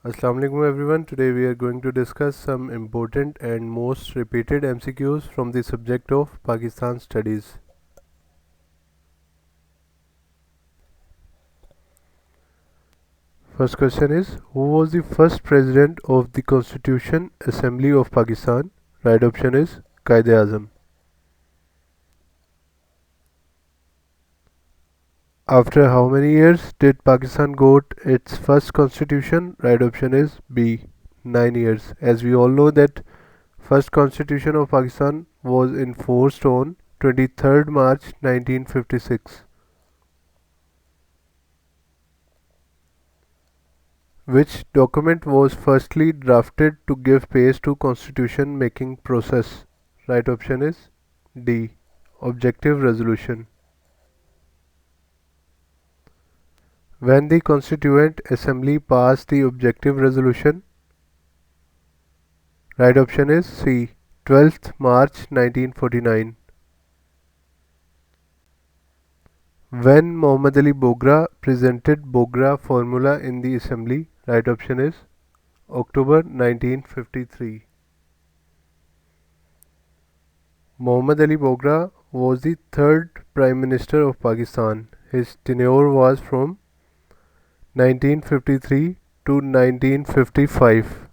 Assalamu alaikum everyone. Today we are going to discuss some important and most repeated MCQs from the subject of Pakistan Studies. First question is, who was the first president of the Constitution Assembly of Pakistan? Right option is Quaid-e-Azam. After how many years did Pakistan got its first constitution? Right option is B, 9 years. As we all know that first constitution of Pakistan was enforced on 23rd March 1956. Which document was firstly drafted to give pace to constitution making process? Right option is D, objective resolution. When the Constituent Assembly passed the objective resolution? Right option is C, 12th March 1949. When Mohammad Ali Bogra presented Bogra formula in the assembly? Right option is October 1953. Mohammad Ali Bogra was the third Prime Minister of Pakistan. His tenure was from 1953 to 1955.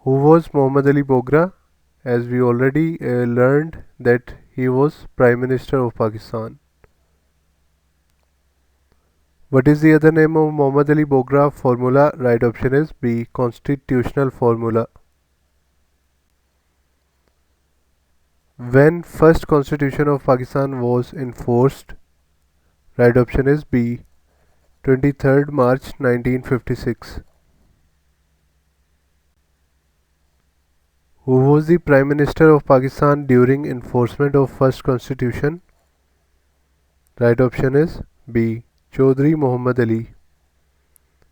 Who was Mohammad Ali Bogra? As we already learned that he was Prime Minister of Pakistan. What is the other name of Mohammad Ali Bogra formula? Right option is B, constitutional formula. When first constitution of Pakistan was enforced? Right option is B, 23rd March 1956. Who was the Prime Minister of Pakistan during enforcement of first constitution? Right option is B, Chaudhry Mohammad Ali.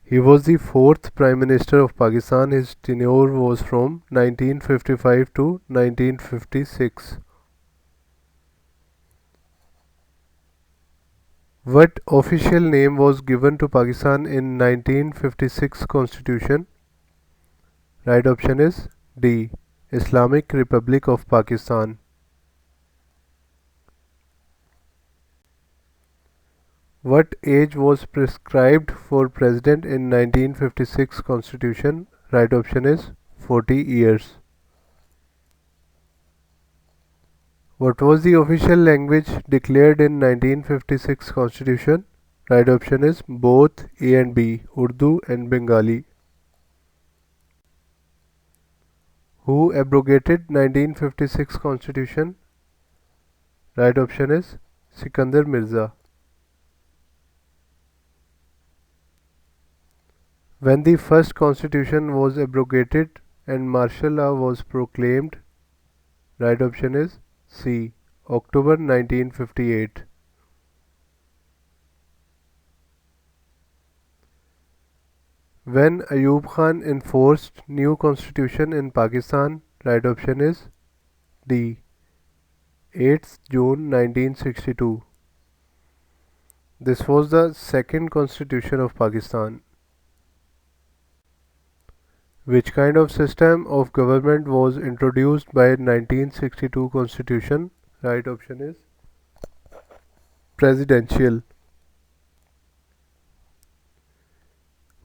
He was the fourth Prime Minister of Pakistan. His tenure was from 1955 to 1956. What official name was given to Pakistan in 1956 Constitution? Right option is D, Islamic Republic of Pakistan. What age was prescribed for president in 1956 Constitution? Right option is 40 years. What was the official language declared in 1956 Constitution? Right option is both A and B, Urdu and Bengali. Who abrogated 1956 Constitution? Right option is Sikandar Mirza. When the first constitution was abrogated and martial law was proclaimed? Right option is C, October 1958. When Ayub Khan enforced new constitution in Pakistan? Right option is D, 8th June 1962. This was the second constitution of Pakistan. Which kind of system of government was introduced by 1962 Constitution? Right option is presidential.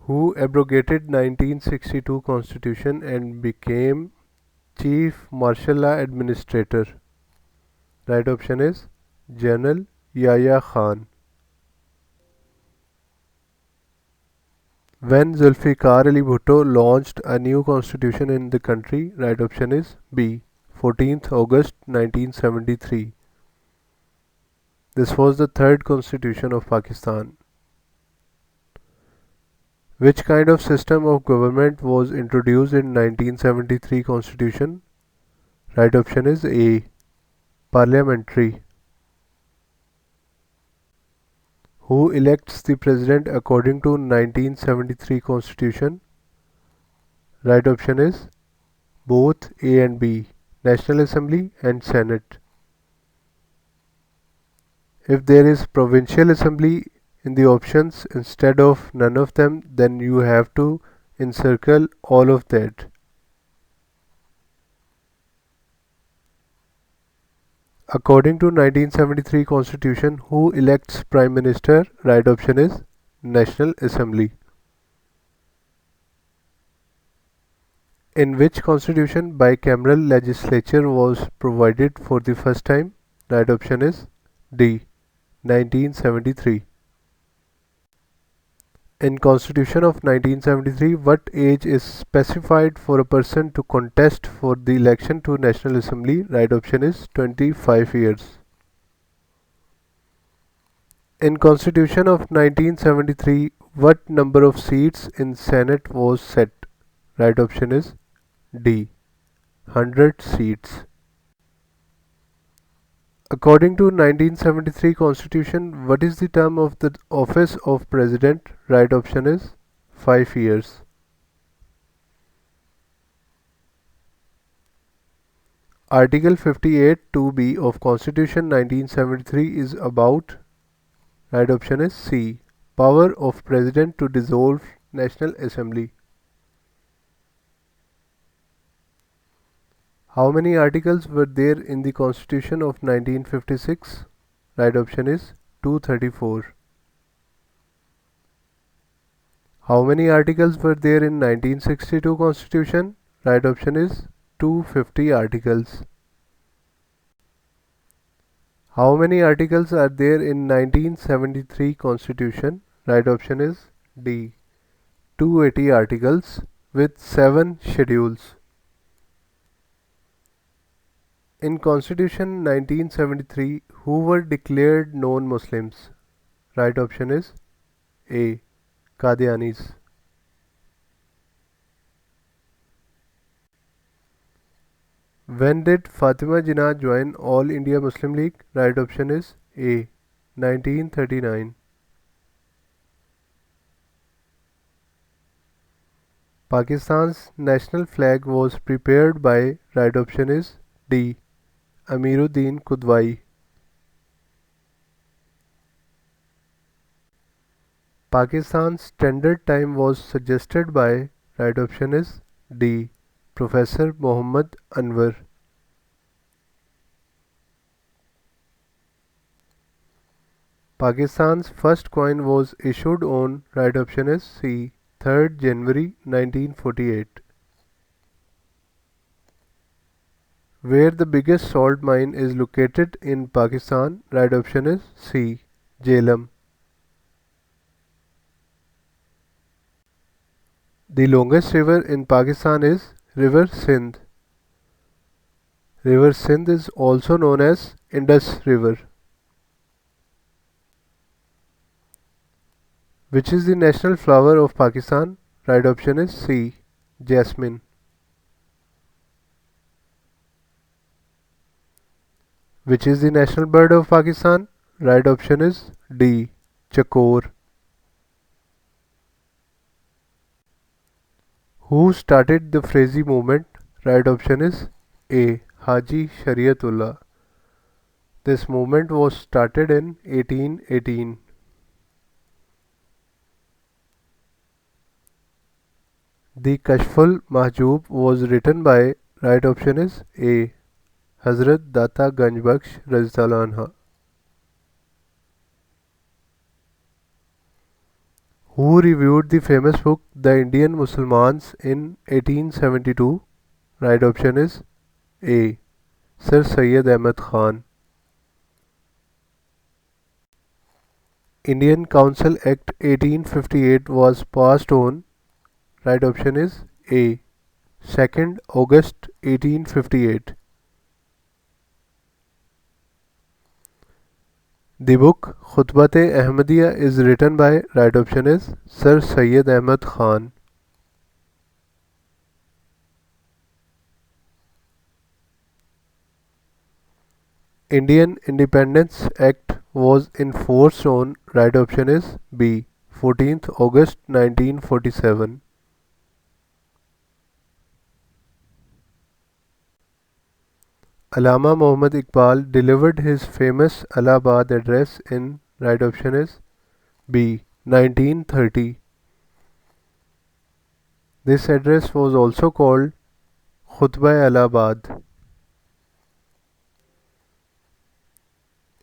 Who abrogated 1962 Constitution and became Chief Martial Law Administrator? Right option is General Yahya Khan. When Zulfikar Ali Bhutto launched a new constitution in the country? Right option is B, 14th August 1973. This was the third constitution of Pakistan. Which kind of system of government was introduced in 1973 Constitution? Right option is A, parliamentary. Who elects the president according to 1973 Constitution? Right option is both A and B, National Assembly and Senate. If there is provincial assembly in the options instead of none of them, then you have to encircle all of that. According to 1973 Constitution, who elects Prime Minister? Right option is National Assembly. In which constitution bicameral legislature was provided for the first time? Right option is D. 1973. In Constitution of 1973, what age is specified for a person to contest for the election to National Assembly? Right option is 25 years. In Constitution of 1973, what number of seats in Senate was set? Right option is D. 100 seats. According to 1973 Constitution, what is the term of the office of President? Right option is 5 years. Article 58 2b of Constitution 1973 is about. Right option is C. Power of President to dissolve National Assembly. How many articles were there in the Constitution of 1956? Right option is 234. How many articles were there in 1962 Constitution? Right option is 250 articles. How many articles are there in 1973 Constitution? Right option is D. 280 articles with 7 schedules. In Constitution 1973, who were declared non-Muslims? Right option is A. Qadianis. When did Fatima Jinnah join All India Muslim League? Right option is A. 1939. Pakistan's national flag was prepared by. Right option is D. Amiruddin Qudwai. Pakistan's standard time was suggested by. Right option is D. Professor Muhammad Anwar. Pakistan's first coin was issued on. Right option is C. 3rd January 1948. Where the biggest salt mine is located in Pakistan? Right option is C. Jhelum. The longest river in Pakistan is River Sindh. River Sindh is also known as Indus River. Which is the national flower of Pakistan? Right option is C. Jasmine. Which is the national bird of Pakistan? Right option is D. Chakor. Who started the Frazi movement? Right option is A. Haji Shariatullah. This movement was started in 1818. The Kashful Mahjoob was written by. Right option is A. Hazrat Data Ganjbakhsh Raztallah Anha. Who reviewed the famous book The Indian Mussalmans in 1872? Right option is A. Sir Syed Ahmad Khan. Indian Council Act 1858 was passed on. Right option is A. 2nd August 1858. The book Khutbat-e-Ahmadiyya is written by. Right option is Sir Syed Ahmad Khan. Indian Independence Act was enforced on. Right option is B. 14th August 1947. Allama Muhammad Iqbal delivered his famous Allahabad address in. Right option is B. 1930. This address was also called Khutbah-e-Allahabad.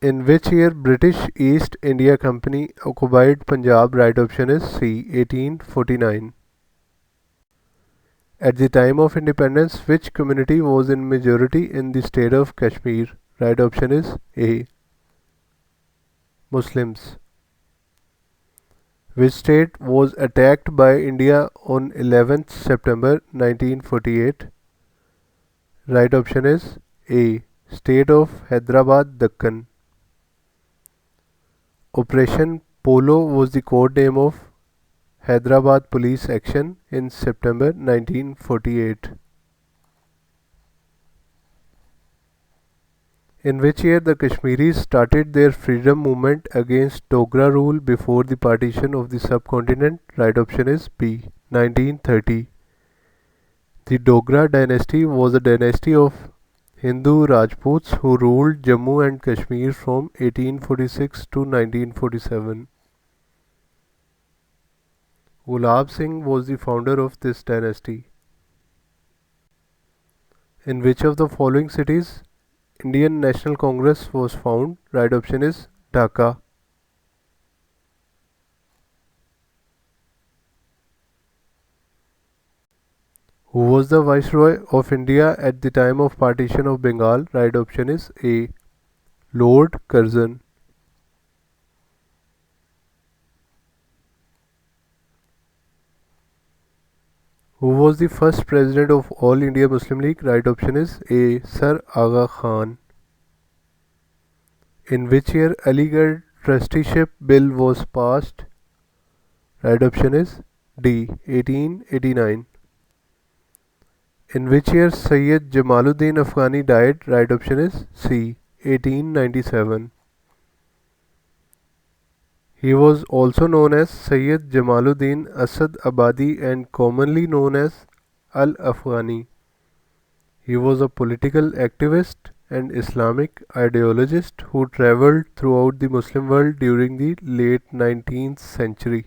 In which year British East India Company occupied Punjab? Right option is C. 1849. At the time of independence, which community was in majority in the state of Kashmir? Right option is A. Muslims. Which state was attacked by India on 11th September 1948? Right option is A. State of Hyderabad, Deccan. Operation Polo was the code name of Hyderabad police action in September 1948. In which year the Kashmiris started their freedom movement against Dogra rule before the partition of the subcontinent? Right option is B. 1930. The Dogra dynasty was a dynasty of Hindu Rajputs who ruled Jammu and Kashmir from 1846 to 1947. Gulab Singh was the founder of this dynasty. In which of the following cities Indian National Congress was found? Right option is Dhaka. Who was the Viceroy of India at the time of partition of Bengal? Right option is A. Lord Curzon. Who was the first president of All India Muslim League? Right option is A. Sir Aga Khan. In which year Aligarh Trusteeship Bill was passed? Right option is D. 1889. In which year Sayyid Jamaluddin Afghani died? Right option is C. 1897. He was also known as Sayyid Jamaluddin Asad Abadi and commonly known as Al-Afghani. He was a political activist and Islamic ideologist who travelled throughout the Muslim world during the late 19th century.